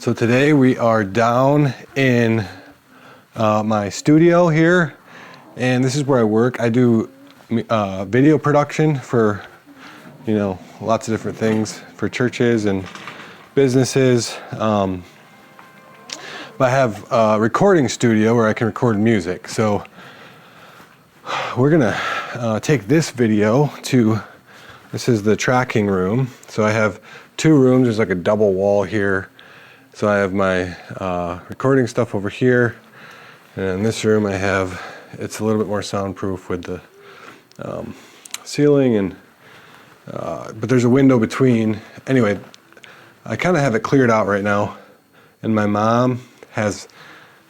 So today we are down in my studio here, and this is where I work. I do video production for, lots of different things for churches and businesses. But I have a recording studio where I can record music. So we're gonna take this video to, this is the tracking room. So I have two rooms, there's like a double wall here. So I have my recording stuff over here, and in this room I have, it's a little bit more soundproof with the ceiling, and but there's a window between. Anyway, I kind of have it cleared out right now, and my mom has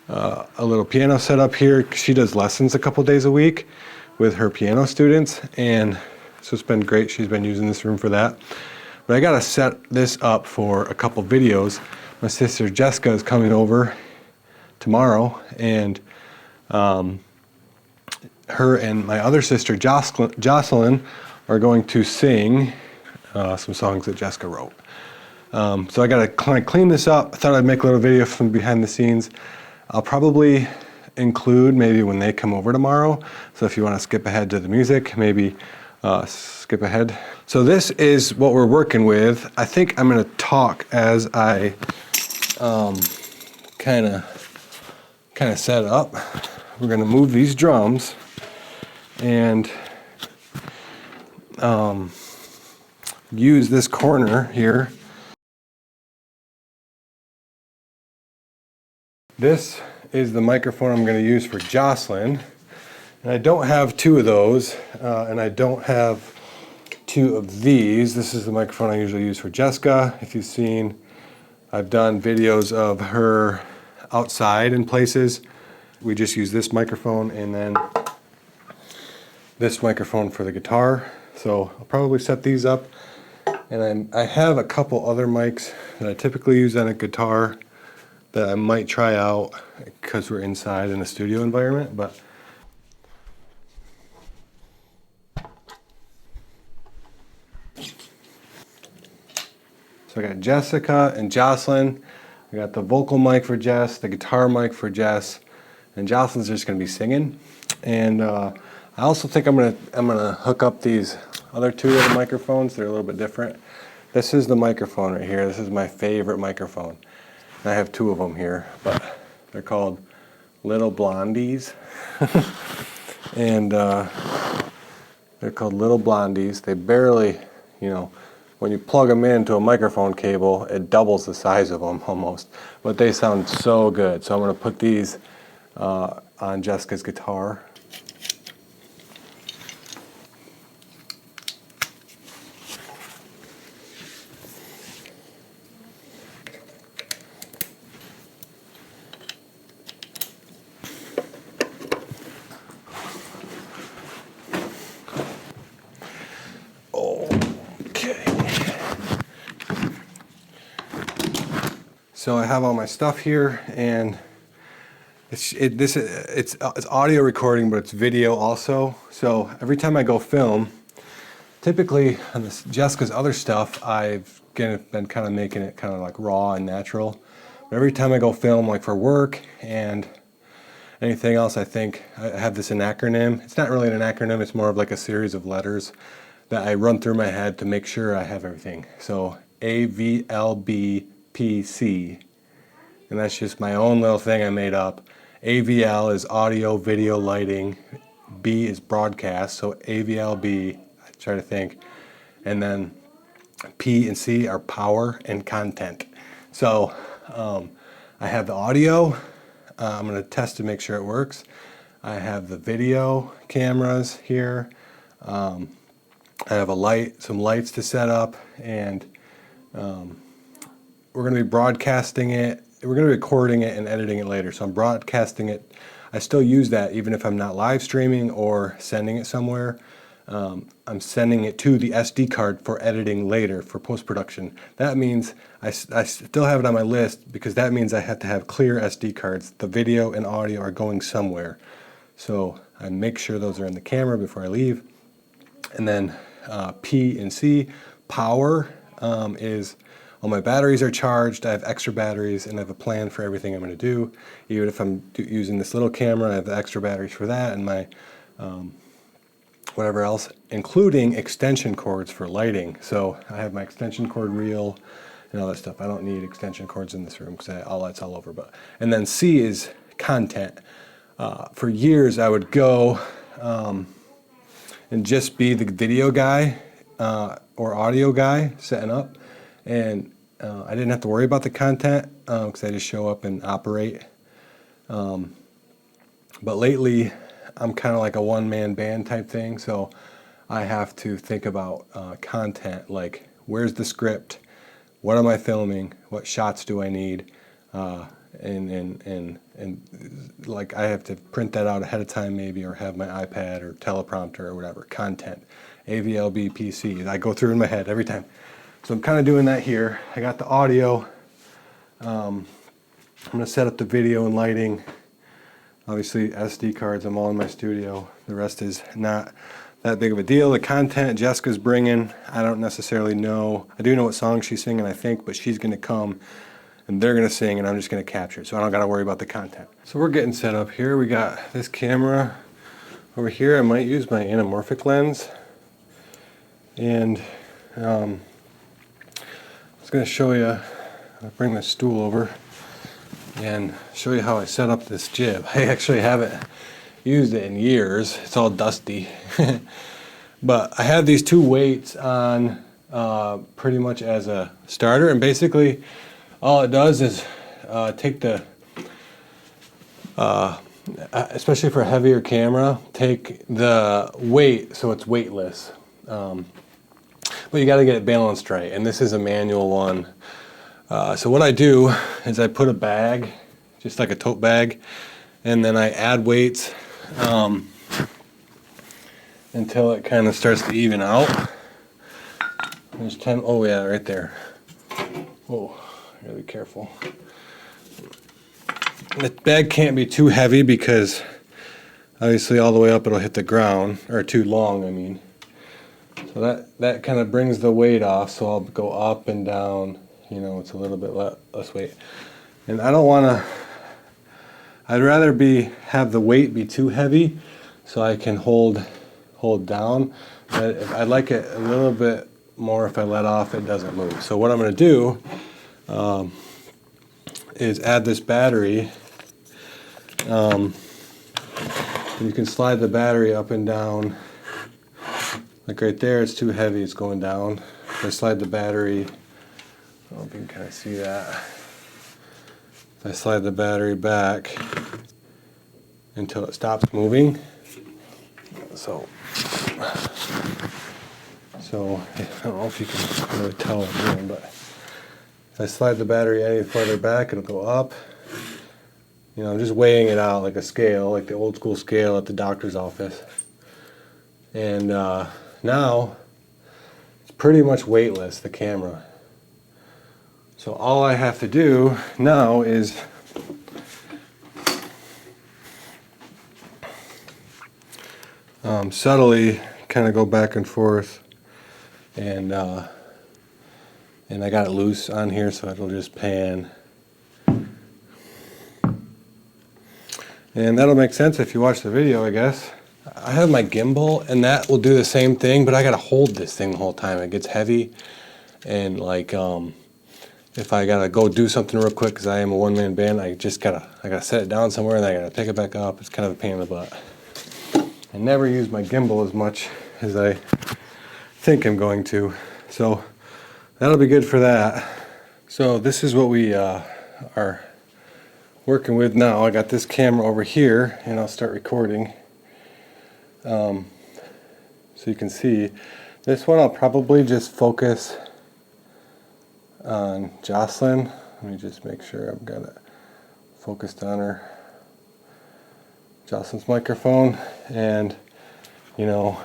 a little piano set up here. She does lessons a couple days a week with her piano students, and so it's been great. She's been using this room for that. But I gotta set this up for a couple videos. My sister Jessica is coming over tomorrow, and her and my other sister Jocelyn are going to sing some songs that Jessica wrote. So I gotta kind of clean this up. I thought I'd make a little video from behind the scenes. I'll probably include maybe when they come over tomorrow. So if you want to skip ahead to the music, maybe skip ahead. So this is what we're working with. I think I'm gonna talk as I kind of set up. We're gonna move these drums and use this corner here. This is the microphone I'm going to use for Jocelyn, and I don't have two of those, and I don't have two of these. This is the microphone I usually use for Jessica. If you've seen, I've done videos of her outside in places. We just use this microphone and then this microphone for the guitar. So I'll probably set these up, and I have a couple other mics that I typically use on a guitar that I might try out because we're inside in a studio environment. But so I got Jessica and Jocelyn. I got the vocal mic for Jess, the guitar mic for Jess, and Jocelyn's just gonna be singing. And I also think I'm gonna hook up these other two little microphones. They're a little bit different. This is the microphone right here. This is my favorite microphone. I have two of them here, but they're called Little Blondies. And they're called Little Blondies. They barely, when you plug them into a microphone cable, it doubles the size of them almost. But they sound so good. So I'm going to put these on Jessica's guitar. So I have all my stuff here, and it's audio recording, but it's video also. So every time I go film, typically on Jessica's other stuff, I've been kind of making it kind of like raw and natural. But every time I go film, like for work and anything else, I think I have this acronym. It's not really an acronym, it's more of like a series of letters that I run through my head to make sure I have everything. So AVLBPC, and that's just my own little thing I made up. AVL is audio, video, lighting. B is broadcast, so AVLB, I try to think. And then P and C are power and content. So I have the audio. I'm going to test to make sure it works. I have the video cameras here. I have some lights to set up, and we're going to be broadcasting it. We're going to be recording it and editing it later. So I'm broadcasting it. I still use that even if I'm not live streaming or sending it somewhere. I'm sending it to the SD card for editing later for post-production. That means I still have it on my list, because that means I have to have clear SD cards. The video and audio are going somewhere. So I make sure those are in the camera before I leave. And then P and C, power, is all my batteries are charged. I have extra batteries, and I have a plan for everything I'm going to do. Even if I'm using this little camera, I have the extra batteries for that, and my whatever else, including extension cords for lighting. So I have my extension cord reel and all that stuff. I don't need extension cords in this room because all that's all over. And then C is content. For years, I would go and just be the video guy or audio guy setting up, and I didn't have to worry about the content because I just show up and operate. But lately, I'm kind of like a one-man band type thing, so I have to think about content, like where's the script, what am I filming, what shots do I need, and like I have to print that out ahead of time maybe, or have my iPad or teleprompter or whatever. Content, AVLB, PC. I go through in my head every time. So I'm kind of doing that here. I got the audio. I'm going to set up the video and lighting. Obviously SD cards, I'm all in my studio. The rest is not that big of a deal. The content Jessica's bringing, I don't necessarily know. I do know what song she's singing, I think, but she's going to come and they're going to sing and I'm just going to capture it. So I don't got to worry about the content. So we're getting set up here. We got this camera over here. I might use my anamorphic lens. And I was going to show you, I'll bring my stool over and show you how I set up this jib. I actually haven't used it in years. It's all dusty. But I have these two weights on pretty much as a starter, and basically all it does is take the, especially for a heavier camera, take the weight so it's weightless. But you got to get it balanced right, and this is a manual one. So what I do is I put a bag, just like a tote bag, and then I add weights until it kind of starts to even out. There's 10, oh yeah, right there. Oh, gotta be careful. The bag can't be too heavy because obviously all the way up it'll hit the ground, or too long, I mean. So that kind of brings the weight off, so I'll go up and down. You know, it's a little bit less weight. And I don't want to, I'd rather have the weight be too heavy so I can hold down. But I'd like it a little bit more if I let off, it doesn't move. So what I'm going to do is add this battery. And you can slide the battery up and down. Like right there, it's too heavy, it's going down. If I slide the battery, I don't know if you can kind of see that. If I slide the battery back until it stops moving. So I don't know if you can really tell what I'm doing, but if I slide the battery any further back, it'll go up. You know, I'm just weighing it out like a scale, like the old school scale at the doctor's office. And now it's pretty much weightless, the camera. So all I have to do now is subtly kind of go back and forth, and I got it loose on here, so it'll just pan. And that'll make sense if you watch the video, I guess. I have my gimbal, and that will do the same thing, but I gotta hold this thing the whole time. It gets heavy, and like if I gotta go do something real quick, because I am a one-man band, I gotta set it down somewhere, and I gotta pick it back up. It's kind of a pain in the butt. I never use my gimbal as much as I think I'm going to, so that'll be good for that. So this is what we are working with now. I got this camera over here, and I'll start recording. So you can see this one I'll probably just focus on Jocelyn. Let me just make sure I've got it focused on her. Jocelyn's microphone, and you know,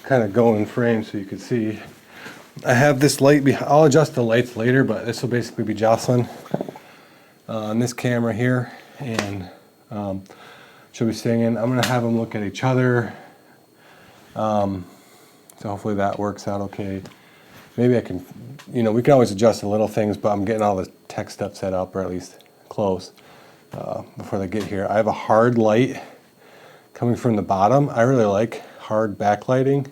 kind of go in frame so you can see. I have this light behind. I'll adjust the lights later, but this will basically be Jocelyn on this camera here, and she'll be singing. I'm gonna have them look at each other, so hopefully that works out okay. maybe I can, you know, we can always adjust the little things, but I'm getting all the tech stuff set up, or at least close, before they get here. I have a hard light coming from the bottom. I really like hard backlighting.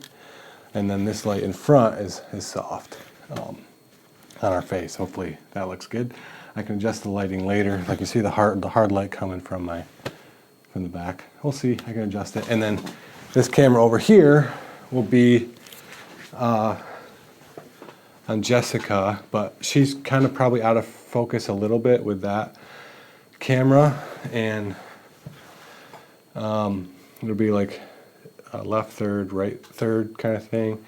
And then this light in front is soft on our face. Hopefully that looks good. I can adjust the lighting later. Like you see the hard light coming from the back. We'll see, I can adjust it. And then this camera over here will be on Jessica, but she's kind of probably out of focus a little bit with that camera. And it'll be like left third, right third kind of thing.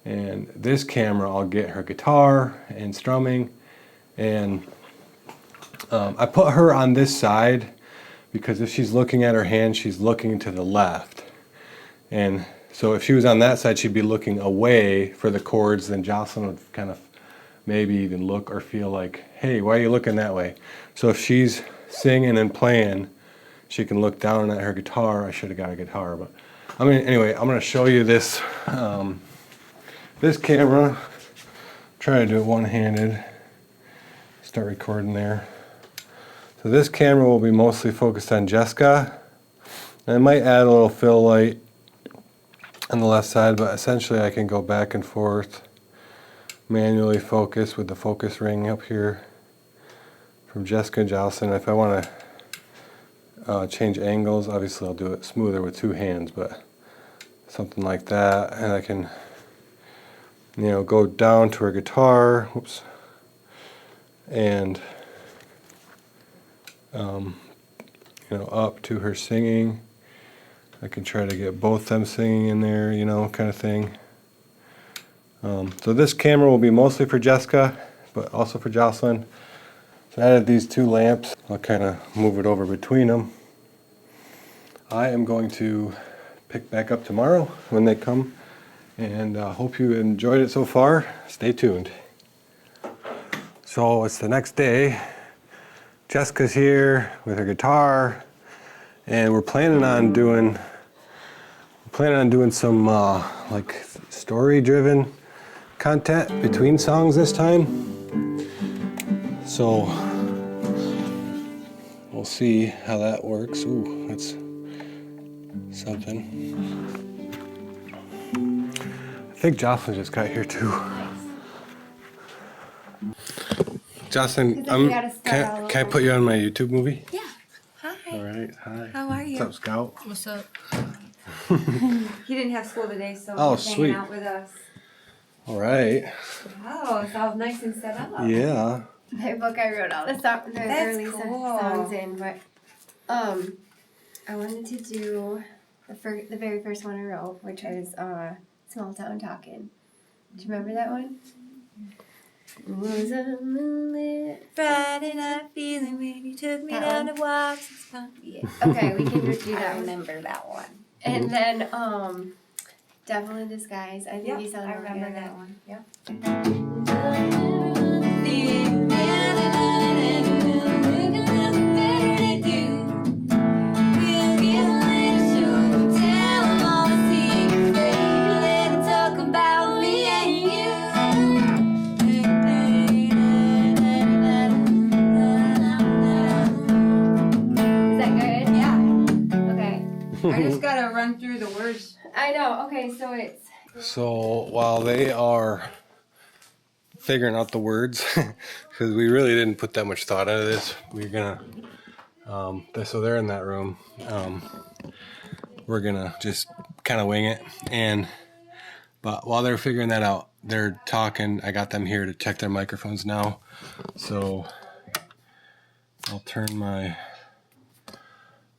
And this camera, I'll get her guitar and strumming. And I put her on this side because if she's looking at her hand, she's looking to the left. And so if she was on that side, she'd be looking away for the chords. Then Jocelyn would kind of maybe even look or feel like, hey, why are you looking that way? So if she's singing and playing, she can look down at her guitar. I should have got a guitar, but I mean, anyway, I'm going to show you this this camera. Try to do it one-handed. Start recording there. So this camera will be mostly focused on Jessica. And I might add a little fill light on the left side, but essentially I can go back and forth, manually focus with the focus ring up here from Jessica and Jocelyn. If I want to change angles, obviously I'll do it smoother with two hands, but something like that. And I can, you know, go down to her guitar, whoops, and you know, up to her singing. I can try to get both them singing in there, you know, kind of thing. So this camera will be mostly for Jessica, but also for Jocelyn. So I added these two lamps. I'll kind of move it over between them. I am going to pick back up tomorrow when they come, and hope you enjoyed it so far. Stay tuned. So it's the next day. Jessica's here with her guitar, and we're planning on doing some like story-driven content between songs this time. So we'll see how that works. Ooh, that's something. I think Jocelyn just got here too. Jocelyn, can I put you on my YouTube movie? Yeah. Hi. All right. Hi. How are you? What's up, Scout? What's up? He didn't have school today, so Oh, he's sweet. hanging out with us. All right. Oh, it's all nice and set up. Yeah. My book, I wrote all the That's early cool. songs in, but I wanted to do the very first one I wrote, which was Small Town Talkin'. Do you remember that one? Was a moonlit Friday night feeling when you took me That down one? to walks. Yeah. Okay, we can just do I that one. remember that one. And then Devil in Disguise. I think Yep, you saw that I one. remember that one. Yep. Is that good? Yeah. Okay. I just gotta run through the words. I know. Okay, so it's So while they are figuring out the words, because we really didn't put that much thought into this, we're gonna, so they're in that room. We're gonna just kind of wing it, but while they're figuring that out, they're talking. I got them here to check their microphones now, so I'll turn my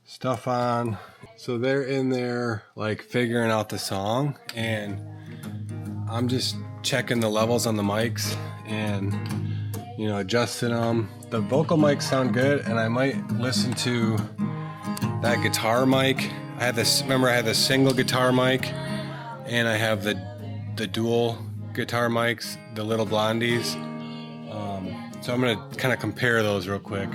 stuff on. So they're in there like figuring out the song, and I'm just checking the levels on the mics and, you know, adjusting them. The vocal mics sound good, and I might listen to that guitar mic. I had this single guitar mic, and I have the dual guitar mics, the little blondies. So I'm gonna kind of compare those real quick.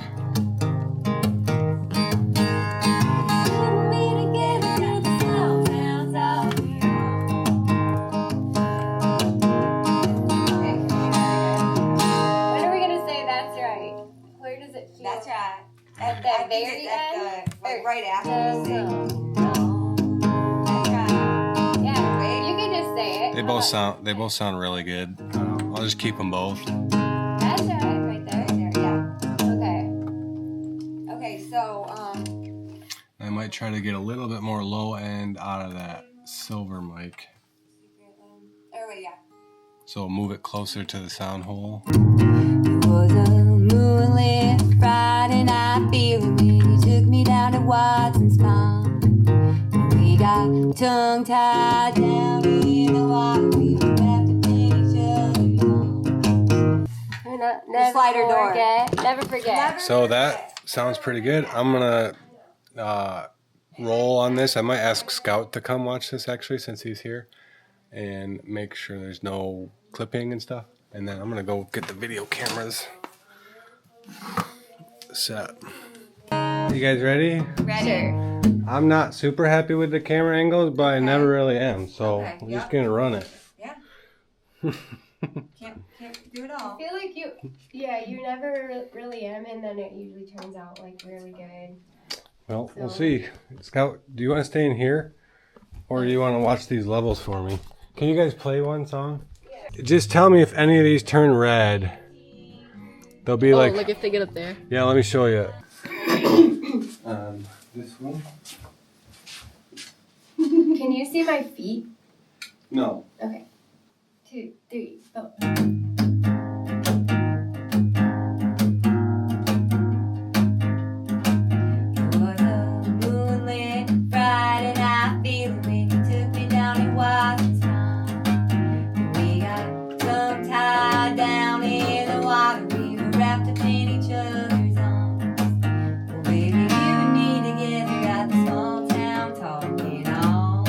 Where does it feel? That's right. At the I think very it's at end? the, like Or- right after you sing. No. That's right. Yeah, you can just say it. They both sound really good. I'll just keep them both. That's right there. Right there, yeah. Okay. Okay, so, I might try to get a little bit more low end out of that silver mic. oh, yeah. So move it closer to the sound hole. It was a moonlit Friday night feeling when you took me down to Watson's Pond. We got tongue-tied down in the water. We were wrapped up in each other's arms. Never slider door. forget. Never forget. So that sounds pretty good. I'm gonna roll on this. I might ask Scout to come watch this actually, since he's here, and make sure there's no clipping and stuff. And then I'm gonna go get the video cameras set. You guys ready? Sure. I'm not super happy with the camera angles, but I never really am. So Okay, I'm yeah. just gonna run it. Yeah. Can't do it all. I feel like you never really am, and then it usually turns out like really good. Well, we'll see. Scout, do you want to stay in here, or do you want to watch these levels for me? Can you guys play one song? Yeah. Just tell me if any of these turn red. They'll be like if they get up there. Yeah, let me show you. This one? Can you see my feet? No. Okay. 2, 3, go. It was a moonlit Friday night feeling when you took me down in Watson's Pond. And we got tongue-tied down in the water. We were wrapped up in each other's arms. Well, baby, you and me together got the small town talking on.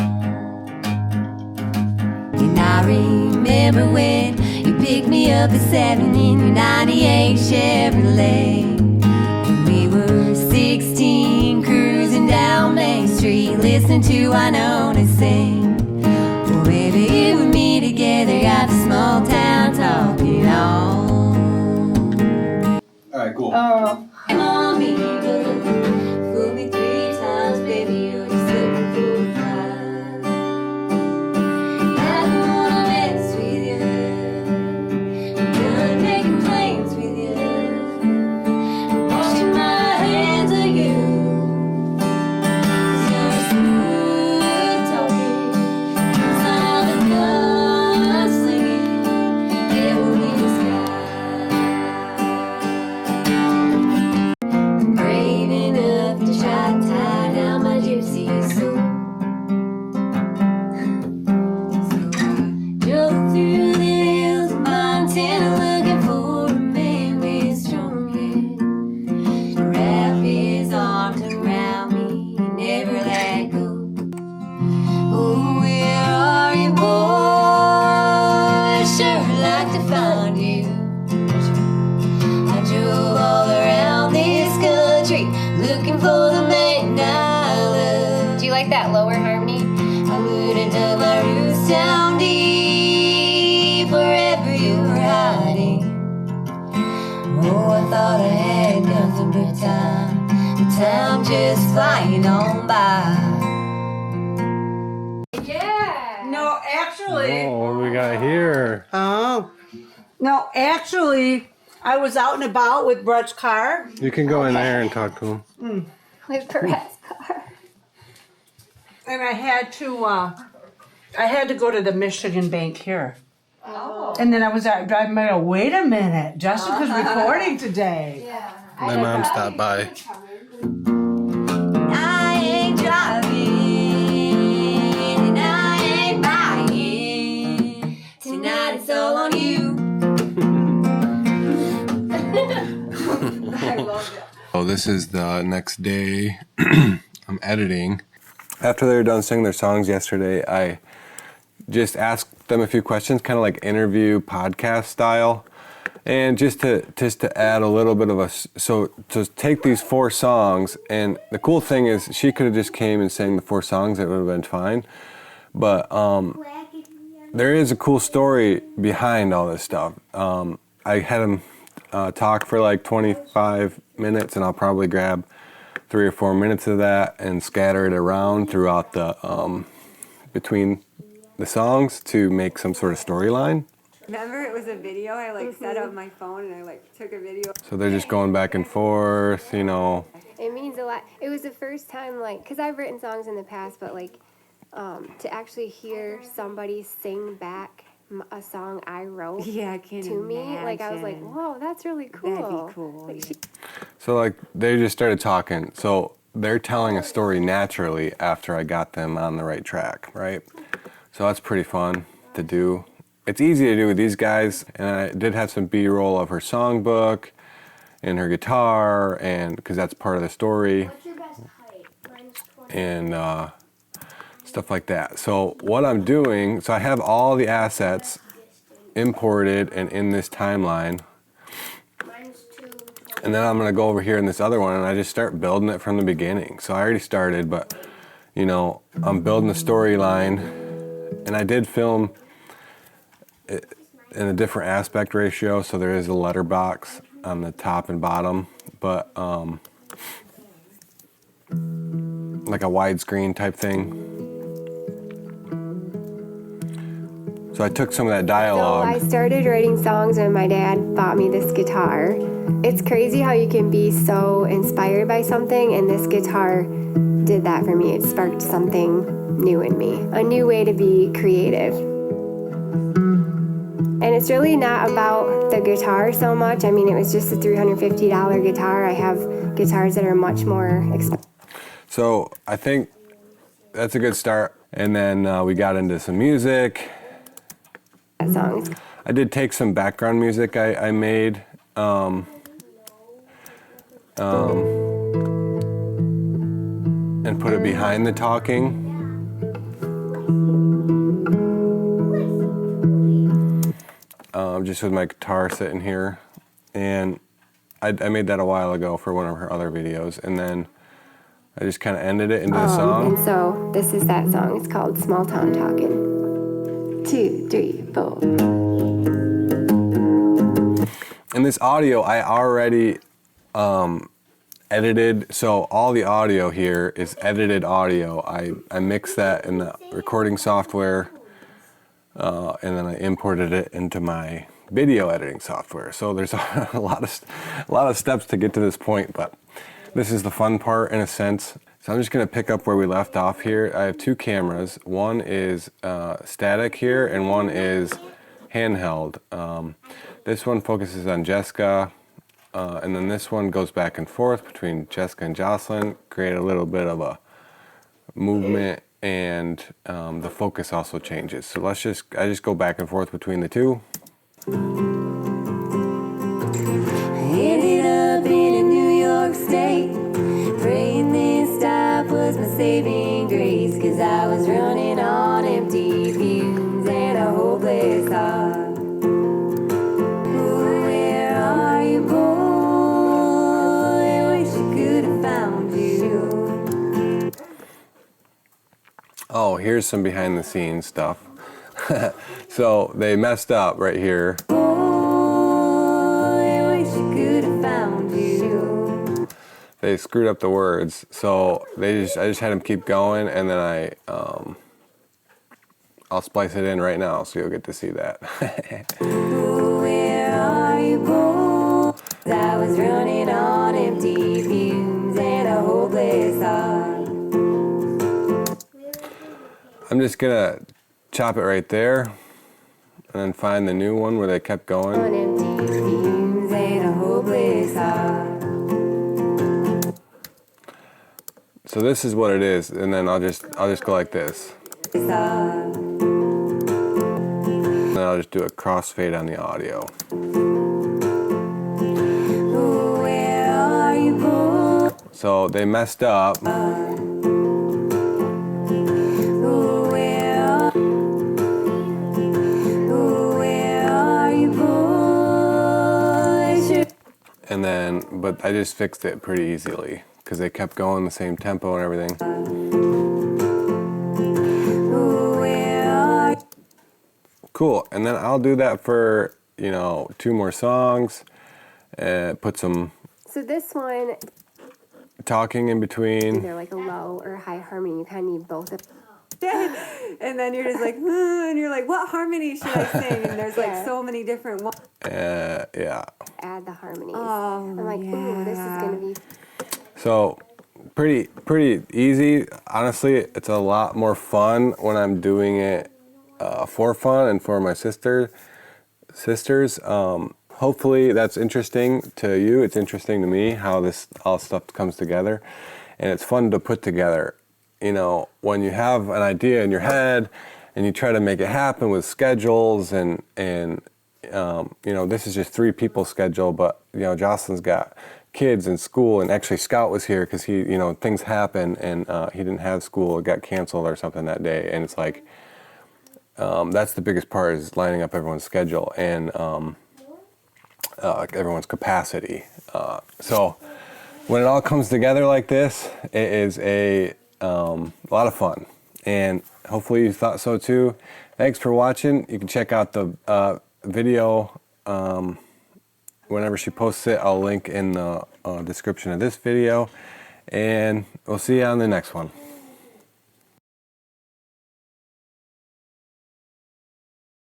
And I remember when you picked me up at 7 in your 98 Chevrolet. And we were 16 cruising down Main Street, listening to Winona sing. Well, baby, you and me together got the small town talking on. Alright, cool. Oh. Come on, me, good. Fool me 3 times, baby, you're just looking for fun. I don't wanna mess with you. I'm done making plans with you. I'm washing my hands of you. 'Cause you're smooth talking, son of a gun slinging, devil in disguise. I'm brave enough to try to tie down my gypsy soul. So I drove through the hills of Montana looking for a man with strong hair to wrap his arms around me and never let go. Oh, where are you, boy? I'd sure like to find you. I drove all around this country looking for the man I love. Do you like that lower harmony? I would have dug my roots down deep wherever you were hiding. Oh, I thought I had nothing but time, the time just flying on by. Yeah. No, actually, Oh, what do we got here? no, actually, I was out and about with Brett's car, You can go in there and talk to him. With Perez car. and I had to go to the Michigan bank here. Oh. And then I was out driving by. Wait a minute, Jessica's recording today. Yeah. My mom stopped by. I ain't driving and I ain't buying. Tonight it's all on you. I love it. Oh, this is the next day. I'm editing. After they were done singing their songs yesterday, I just asked them a few questions, kind of like interview podcast style, and just to add a little bit of so to take these 4 songs. And the cool thing is, she could have just came and sang the 4 songs; it would have been fine. But there is a cool story behind all this stuff. I had them talk for like 25 minutes, and I'll probably grab 3 or 4 minutes of that and scatter it around throughout the between the songs to make some sort of storyline. Remember, it was a video. I like set up my phone and I like took a video. So they're just going back and forth, you know. It means a lot. It was the first time, like, because I've written songs in the past, but like, to actually hear somebody sing back a song I wrote Yeah, I can't to me, like, I was like, imagine. whoa, that's really cool. That'd be cool. Like, So like they just started talking. So they're telling a story naturally after I got them on the right track, right? So that's pretty fun to do. It's easy to do with these guys, and I did have some B-roll of her songbook and her guitar, and because that's part of the story, What's your best height? Mine's 20. and stuff like that. So what I'm doing, so I have all the assets imported and in this timeline, Mine's 2. and then I'm gonna go over here in this other one, and I just start building it from the beginning. So I already started, but you know, I'm building the storyline, and I did film it in a different aspect ratio, so there is a letterbox on the top and bottom, but like a widescreen type thing. So I took some of that So dialogue. I started writing songs when my dad bought me this guitar. It's crazy how you can be so inspired by something, and this guitar did that for me. It sparked something new in me, a new way to be creative. And it's really not about the guitar so much. I mean, it was just a $350 guitar. I have guitars that are much more expensive. So I think that's a good start. And then we got into some music. Songs. I did take some background music I made. And put it behind the talking. Just with my guitar sitting here. And I made that a while ago for one of her other videos. And then I just kind of ended it into the song. And so this is that song. It's called Small Town Talking. 2, 3, 4. And this audio I already edited, so all the audio here is edited audio. I mixed that in the recording software, and then I imported it into my video editing software. So there's a lot of steps to get to this point, but this is the fun part in a sense. So I'm just gonna pick up where we left off here. I have 2 cameras. One is static here, and one is handheld. This one focuses on Jessica, and then this one goes back and forth between Jessica and Jocelyn, create a little bit of a movement, and the focus also changes. So I just go back and forth between the two. Ended up in New York State, praying this stop was my saving grace, 'cause I was running on empty fumes and a hopeless heart. Where are you, boy? I wish I could have found you. Oh, here's some behind the scenes stuff. So they messed up right here. Boy, I wish I could have found you. They screwed up the words, so I just had them keep going, and then I'll splice it in right now, so you'll get to see that. Where are you, boy? I was running on empty fumes and a hopeless heart. I'm just gonna chop it right there, and then find the new one where they kept going. On empty fumes and a hopeless heart. So this is what it is, and then I'll just go like this. And then I'll just do a crossfade on the audio. Where are you, boy? So they messed up. Where are you, boy? And then, but I just fixed it pretty easily because they kept going the same tempo and everything. Where are you? Cool. And then I'll do that for, 2 more songs. put some So this one, talking in between. either like a low or a high harmony. You kind of need both of And then you're just like, and you're like, what harmony should I sing? And there's like Yeah. so many different ones. Yeah. add the harmonies. Oh, I'm like, ooh, this is gonna be. So pretty easy. Honestly, it's a lot more fun when I'm doing it for fun and for my sisters. Hopefully that's interesting to you. It's interesting to me how this all stuff comes together, and it's fun to put together. You know, when you have an idea in your head and you try to make it happen with schedules and you know, this is just 3 people's schedule, but you know, Jocelyn's got kids in school, and actually Scout was here because he, you know, things happen, and he didn't have school, it got canceled or something that day, and it's like that's the biggest part, is lining up everyone's schedule and everyone's capacity. So when it all comes together like this, it is a lot of fun, and hopefully you thought so too. Thanks for watching. You can check out the video whenever she posts it. I'll link in the description of this video, and we'll see you on the next one.